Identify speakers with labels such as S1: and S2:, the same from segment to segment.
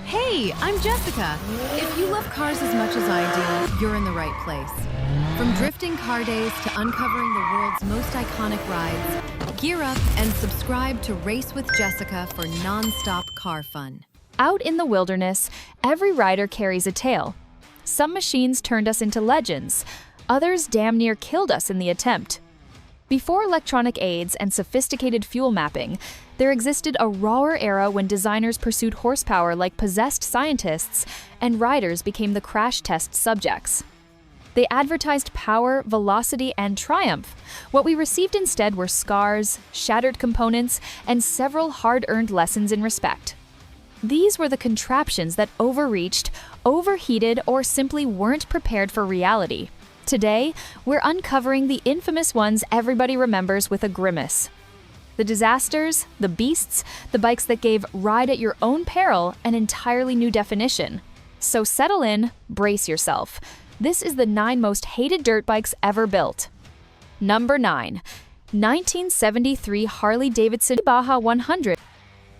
S1: Hey, I'm Jessica. If you love cars as much as I do, you're in the right place. From drifting car days to uncovering the world's most iconic rides, gear up and subscribe to Race with Jessica for non-stop car fun.
S2: Out in the wilderness, every rider carries a tale. Some machines turned us into legends, others damn near killed us in the attempt. Before electronic aids and sophisticated fuel mapping, there existed a rawer era when designers pursued horsepower like possessed scientists, and riders became the crash test subjects. They advertised power, velocity, and triumph. What we received instead were scars, shattered components, and several hard-earned lessons in respect. These were the contraptions that overreached, overheated, or simply weren't prepared for reality. Today, we're uncovering the infamous ones everybody remembers with a grimace. The disasters, the beasts, the bikes that gave ride at your own peril an entirely new definition. So settle in, brace yourself. This is the 9 most hated dirt bikes ever built. Number 9. 1973 Harley-Davidson Baja 100.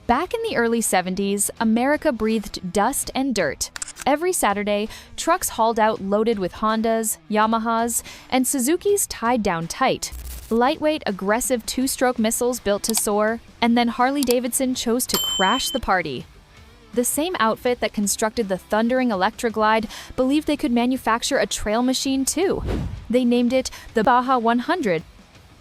S2: Back in the early 70s, America breathed dust and dirt. Every Saturday, trucks hauled out loaded with Hondas, Yamahas, and Suzukis tied down tight. Lightweight, aggressive two-stroke missiles built to soar, and then Harley-Davidson chose to crash the party. The same outfit that constructed the thundering Electroglide believed they could manufacture a trail machine too. They named it the Baja 100.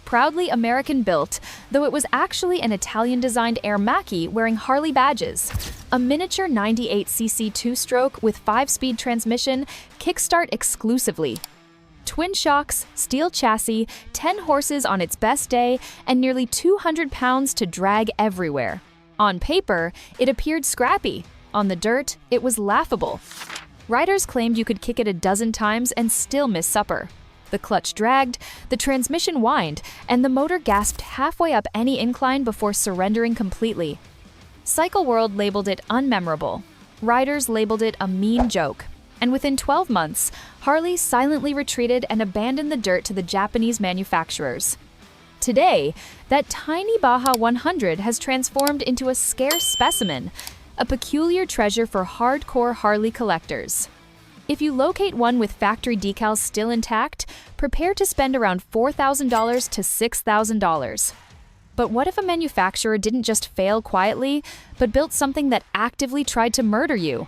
S2: Proudly American-built, though it was actually an Italian-designed Air Macchi wearing Harley badges. A miniature 98cc two-stroke with 5-speed transmission, kickstart exclusively. Twin shocks, steel chassis, 10 horses on its best day, and nearly 200 pounds to drag everywhere. On paper, it appeared scrappy. On the dirt, it was laughable. Riders claimed you could kick it a dozen times and still miss supper. The clutch dragged, the transmission whined, and the motor gasped halfway up any incline before surrendering completely. Cycle World labeled it unmemorable. Riders labeled it a mean joke. And within 12 months, Harley silently retreated and abandoned the dirt to the Japanese manufacturers. Today, that tiny Baja 100 has transformed into a scarce specimen, a peculiar treasure for hardcore Harley collectors. If you locate one with factory decals still intact, prepare to spend around $4,000 to $6,000. But what if a manufacturer didn't just fail quietly, but built something that actively tried to murder you?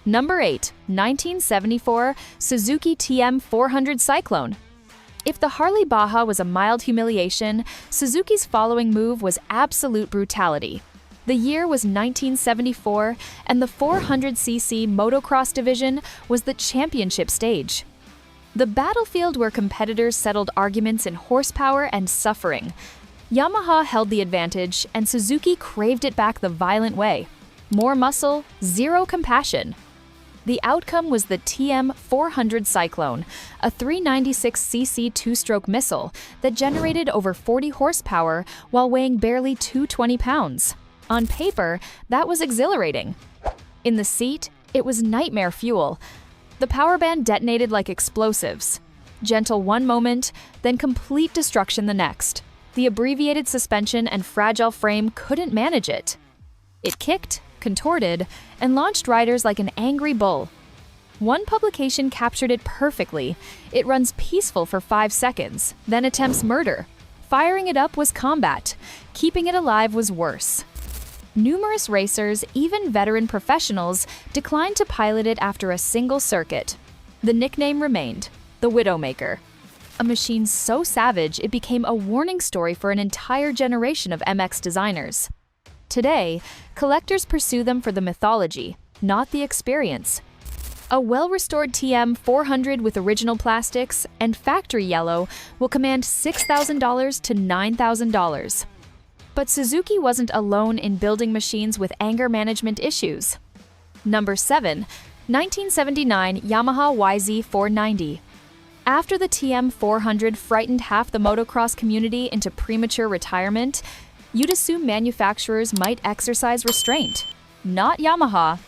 S2: Number 8. 1974 Suzuki TM400 Cyclone. If the Harley Baja was a mild humiliation, Suzuki's following move was absolute brutality. The year was 1974, and the 400cc Motocross division was the championship stage. The battlefield where competitors settled arguments in horsepower and suffering. Yamaha held the advantage, and Suzuki craved it back the violent way. More muscle, zero compassion. The outcome was the TM400 Cyclone, a 396cc two-stroke missile that generated over 40 horsepower while weighing barely 220 pounds. On paper, that was exhilarating. In the seat, it was nightmare fuel. The power band detonated like explosives. Gentle one moment, then complete destruction the next. The abbreviated suspension and fragile frame couldn't manage it. It kicked, contorted, and launched riders like an angry bull. One publication captured it perfectly. It runs peaceful for 5 seconds, then attempts murder. Firing it up was combat. Keeping it alive was worse. Numerous racers, even veteran professionals, declined to pilot it after a single circuit. The nickname remained, the Widowmaker. A machine so savage it became a warning story for an entire generation of MX designers. Today, collectors pursue them for the mythology, not the experience. A well-restored TM400 with original plastics and factory yellow will command $6,000 to $9,000. But Suzuki wasn't alone in building machines with anger management issues. Number 7. 1979 Yamaha YZ490. After the TM400 frightened half the motocross community into premature retirement, you'd assume manufacturers might exercise restraint. Not Yamaha.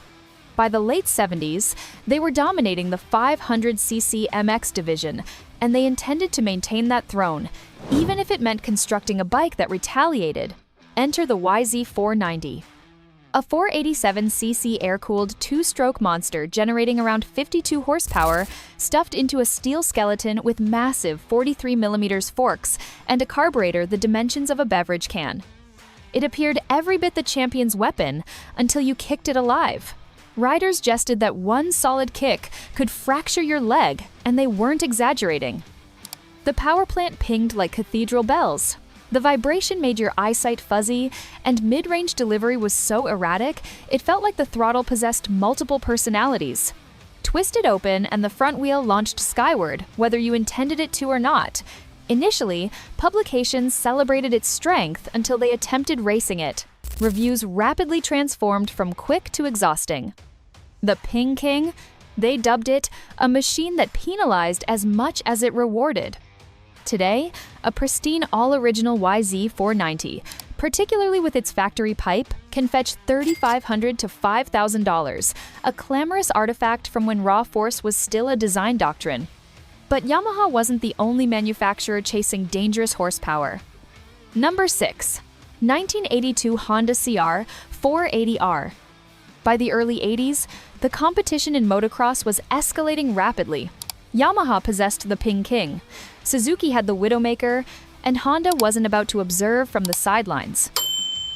S2: By the late 70s, they were dominating the 500cc MX division, and they intended to maintain that throne, even if it meant constructing a bike that retaliated. Enter the YZ490. A 487cc air-cooled two-stroke monster generating around 52 horsepower, stuffed into a steel skeleton with massive 43mm forks and a carburetor the dimensions of a beverage can. It appeared every bit the champion's weapon until you kicked it alive. Riders jested that one solid kick could fracture your leg, and they weren't exaggerating. The power plant pinged like cathedral bells. The vibration made your eyesight fuzzy, and mid-range delivery was so erratic, it felt like the throttle possessed multiple personalities. Twisted open and the front wheel launched skyward, whether you intended it to or not. Initially, publications celebrated its strength until they attempted racing it. Reviews rapidly transformed from quick to exhausting. The Ping King? They dubbed it a machine that penalized as much as it rewarded. Today, a pristine all-original YZ490, particularly with its factory pipe, can fetch $3,500 to $5,000, a clamorous artifact from when raw force was still a design doctrine. But Yamaha wasn't the only manufacturer chasing dangerous horsepower. Number 6. 1982 Honda CR 480R. By the early 80s, the competition in motocross was escalating rapidly. Yamaha possessed the Ping King, Suzuki had the Widowmaker, and Honda wasn't about to observe from the sidelines.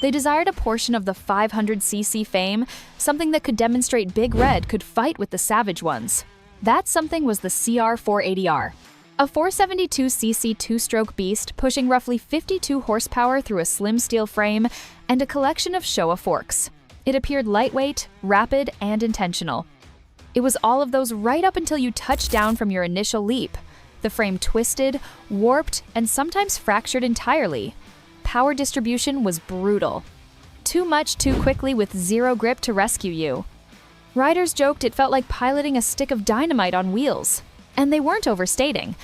S2: They desired a portion of the 500cc fame, something that could demonstrate Big Red could fight with the savage ones. That something was the CR 480R, a 472cc two-stroke beast pushing roughly 52 horsepower through a slim steel frame and a collection of Showa forks. It appeared lightweight, rapid, and intentional. It was all of those right up until you touched down from your initial leap. The frame twisted, warped, and sometimes fractured entirely. Power distribution was brutal. Too much too quickly with zero grip to rescue you. Riders joked it felt like piloting a stick of dynamite on wheels. And they weren't overstating.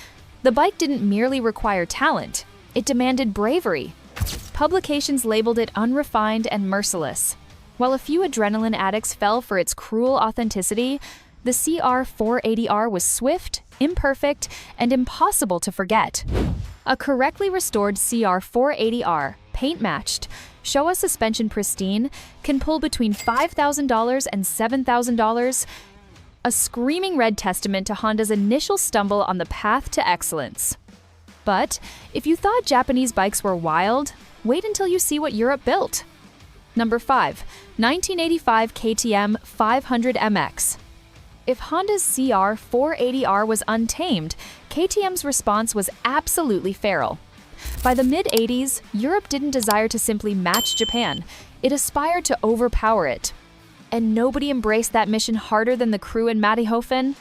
S2: The bike didn't merely require talent, it demanded bravery. Publications labeled it unrefined and merciless. While a few adrenaline addicts fell for its cruel authenticity, the CR 480R was swift, imperfect, and impossible to forget. A correctly restored CR 480R, paint-matched, Showa suspension pristine, can pull between $5,000 and $7,000, a screaming red testament to Honda's initial stumble on the path to excellence. But if you thought Japanese bikes were wild, wait until you see what Europe built. Number 5. 1985 KTM 500 MX. If Honda's CR 480R was untamed, KTM's response was absolutely feral. By the mid-80s, Europe didn't desire to simply match Japan, it aspired to overpower it. And nobody embraced that mission harder than the crew in Mattighofen.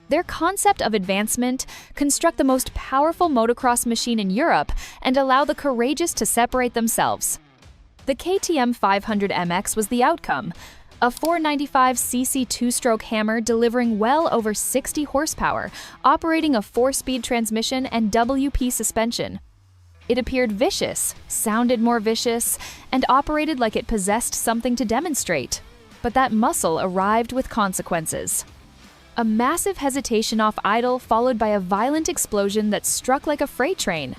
S2: Their concept of advancement: construct the most powerful motocross machine in Europe and allow the courageous to separate themselves. The KTM 500 MX was the outcome, a 495cc two-stroke hammer delivering well over 60 horsepower, operating a 4-speed transmission and WP suspension. It appeared vicious, sounded more vicious, and operated like it possessed something to demonstrate. But that muscle arrived with consequences. A massive hesitation off idle followed by a violent explosion that struck like a freight train.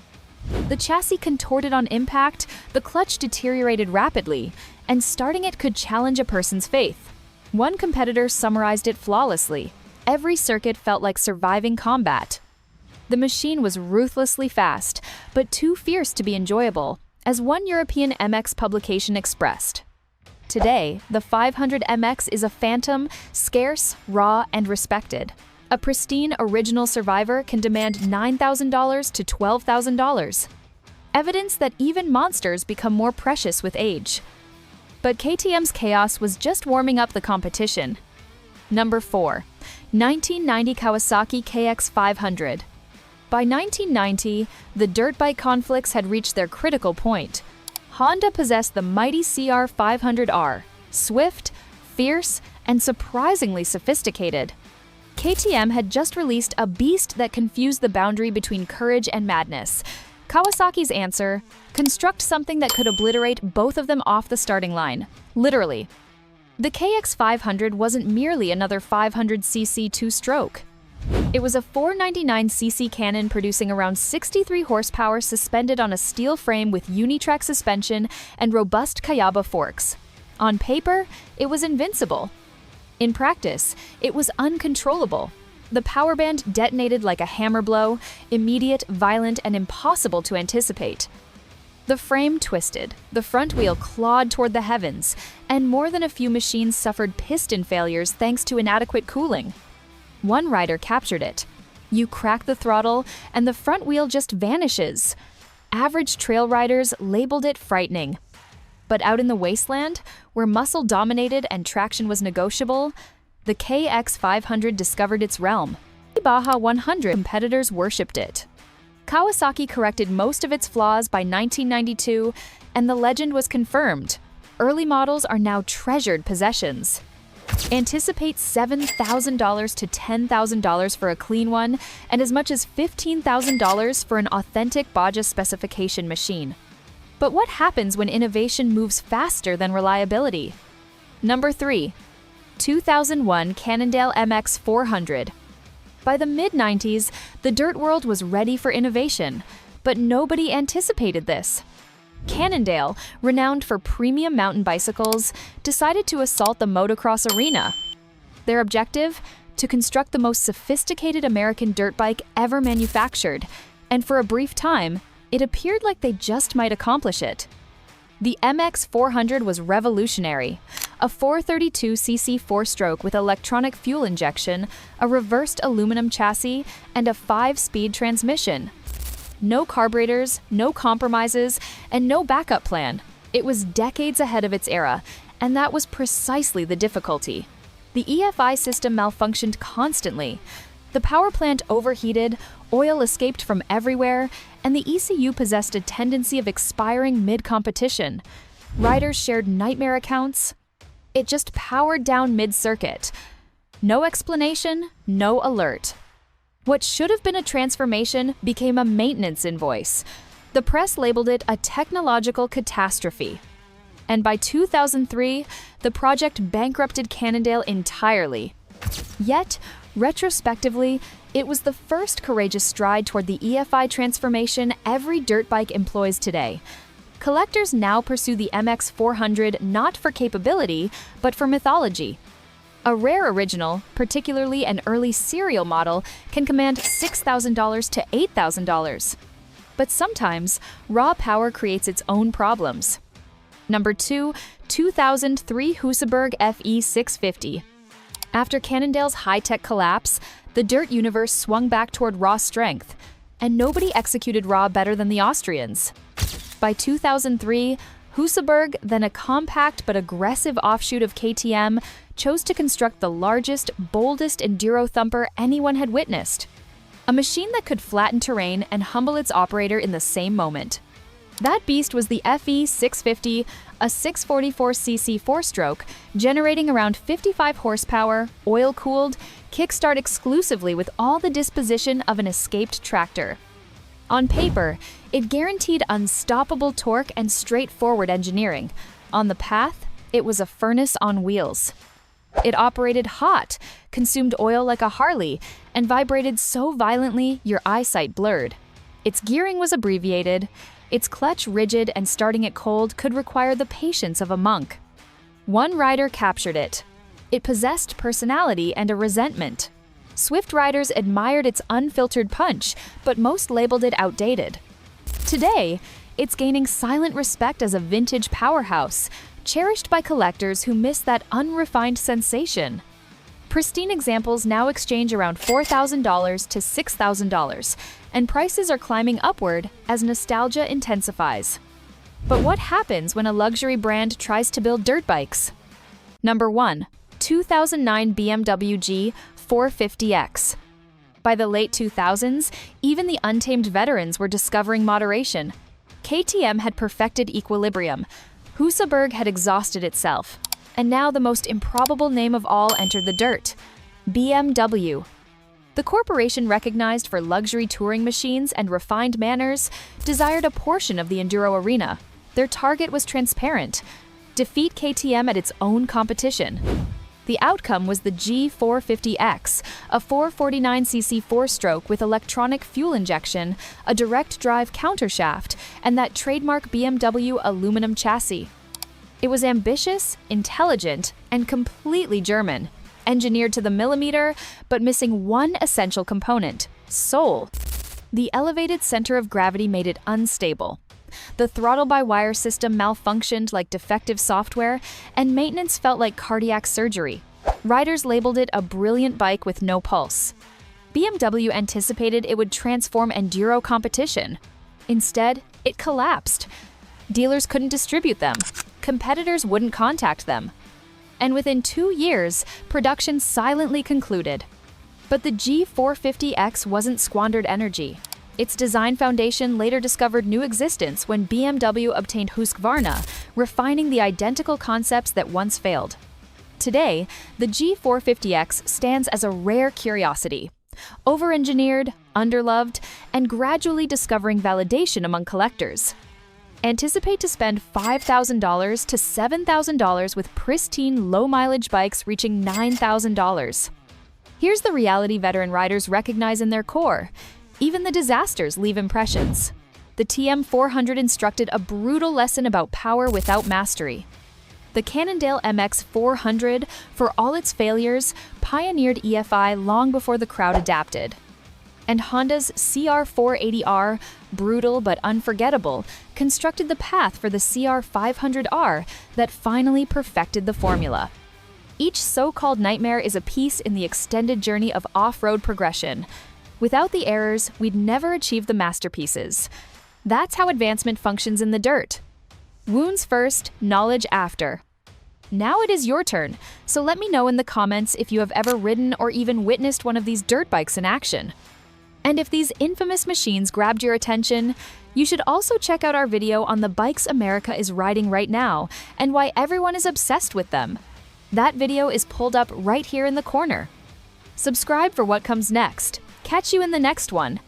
S2: The chassis contorted on impact, the clutch deteriorated rapidly, and starting it could challenge a person's faith. One competitor summarized it flawlessly. Every circuit felt like surviving combat. The machine was ruthlessly fast, but too fierce to be enjoyable, as one European MX publication expressed. Today, the 500 MX is a phantom, scarce, raw, and respected. A pristine original survivor can demand $9,000 to $12,000. Evidence that even monsters become more precious with age. But KTM's chaos was just warming up the competition. Number 4. 1990 Kawasaki KX500. By 1990, the dirt bike conflicts had reached their critical point. Honda possessed the mighty CR 500R, swift, fierce, and surprisingly sophisticated. KTM had just released a beast that confused the boundary between courage and madness. Kawasaki's answer: construct something that could obliterate both of them off the starting line. Literally. The KX500 wasn't merely another 500cc two-stroke. It was a 499cc cannon producing around 63 horsepower suspended on a steel frame with Unitrack suspension and robust Kayaba forks. On paper, it was invincible. In practice, it was uncontrollable. The power band detonated like a hammer blow, immediate, violent, and impossible to anticipate. The frame twisted, the front wheel clawed toward the heavens, and more than a few machines suffered piston failures thanks to inadequate cooling. One rider captured it. You crack the throttle, and the front wheel just vanishes. Average trail riders labeled it frightening. But out in the wasteland, where muscle dominated and traction was negotiable, the KX500 discovered its realm. Baja 100 competitors worshipped it. Kawasaki corrected most of its flaws by 1992, and the legend was confirmed. Early models are now treasured possessions. Anticipate $7,000 to $10,000 for a clean one, and as much as $15,000 for an authentic Baja specification machine. But what happens when innovation moves faster than reliability? Number 3. 2001 Cannondale MX400. By the mid-90s, the dirt world was ready for innovation, but nobody anticipated this. Cannondale, renowned for premium mountain bicycles, decided to assault the motocross arena. Their objective? To construct the most sophisticated American dirt bike ever manufactured, and for a brief time, it appeared like they just might accomplish it. The MX400 was revolutionary. A 432cc four-stroke with electronic fuel injection, a reversed aluminum chassis, and a 5-speed transmission. No carburetors, no compromises, and no backup plan. It was decades ahead of its era, and that was precisely the difficulty. The EFI system malfunctioned constantly. The power plant overheated, oil escaped from everywhere, and the ECU possessed a tendency of expiring mid-competition. Riders shared nightmare accounts. It just powered down mid-circuit. No explanation, no alert. What should have been a transformation became a maintenance invoice. The press labeled it a technological catastrophe. And by 2003, the project bankrupted Cannondale entirely. Yet, retrospectively, it was the first courageous stride toward the EFI transformation every dirt bike employs today. Collectors now pursue the MX400 not for capability, but for mythology. A rare original, particularly an early serial model, can command $6,000 to $8,000. But sometimes, raw power creates its own problems. Number 2, 2003 Husaberg FE650. After Cannondale's high-tech collapse, the dirt universe swung back toward raw strength, and nobody executed raw better than the Austrians. By 2003, Husaberg, then a compact but aggressive offshoot of KTM, chose to construct the largest, boldest enduro thumper anyone had witnessed. A machine that could flatten terrain and humble its operator in the same moment. That beast was the FE650, a 644cc four-stroke, generating around 55 horsepower, oil-cooled, kickstart exclusively with all the disposition of an escaped tractor. On paper, it guaranteed unstoppable torque and straightforward engineering. On the path, it was a furnace on wheels. It operated hot, consumed oil like a Harley, and vibrated so violently your eyesight blurred. Its gearing was abbreviated. Its clutch rigid, and starting it cold could require the patience of a monk. One rider captured it. It possessed personality and a resentment. Swift riders admired its unfiltered punch, but most labeled it outdated. Today, it's gaining silent respect as a vintage powerhouse, cherished by collectors who miss that unrefined sensation. Pristine examples now exchange around $4,000 to $6,000, and prices are climbing upward as nostalgia intensifies. But what happens when a luxury brand tries to build dirt bikes? Number 1. 2009 BMW G 450X. By the late 2000s, even the untamed veterans were discovering moderation. KTM had perfected equilibrium. Husaberg had exhausted itself. And now the most improbable name of all entered the dirt: BMW. The corporation, recognized for luxury touring machines and refined manners, desired a portion of the enduro arena. Their target was transparent: defeat KTM at its own competition. The outcome was the G450X, a 449cc four-stroke with electronic fuel injection, a direct drive countershaft, and that trademark BMW aluminum chassis. It was ambitious, intelligent, and completely German, engineered to the millimeter, but missing one essential component: soul. The elevated center of gravity made it unstable. The throttle-by-wire system malfunctioned like defective software, and maintenance felt like cardiac surgery. Riders labeled it a brilliant bike with no pulse. BMW anticipated it would transform enduro competition. Instead, it collapsed. Dealers couldn't distribute them. Competitors wouldn't contact them. And within 2 years, production silently concluded. But the G450X wasn't squandered energy. Its design foundation later discovered new existence when BMW obtained Husqvarna, refining the identical concepts that once failed. Today, the G450X stands as a rare curiosity, over-engineered, underloved, and gradually discovering validation among collectors. Anticipate to spend $5,000 to $7,000 with pristine, low-mileage bikes reaching $9,000. Here's the reality veteran riders recognize in their core. Even the disasters leave impressions. The TM400 instructed a brutal lesson about power without mastery. The Cannondale MX400, for all its failures, pioneered EFI long before the crowd adapted. And Honda's CR480R, brutal but unforgettable, constructed the path for the CR500R that finally perfected the formula. Each so-called nightmare is a piece in the extended journey of off-road progression. Without the errors, we'd never achieve the masterpieces. That's how advancement functions in the dirt. Wounds first, knowledge after. Now it is your turn, so let me know in the comments if you have ever ridden or even witnessed one of these dirt bikes in action. And if these infamous machines grabbed your attention, you should also check out our video on the bikes America is riding right now and why everyone is obsessed with them. That video is pulled up right here in the corner. Subscribe for what comes next. Catch you in the next one.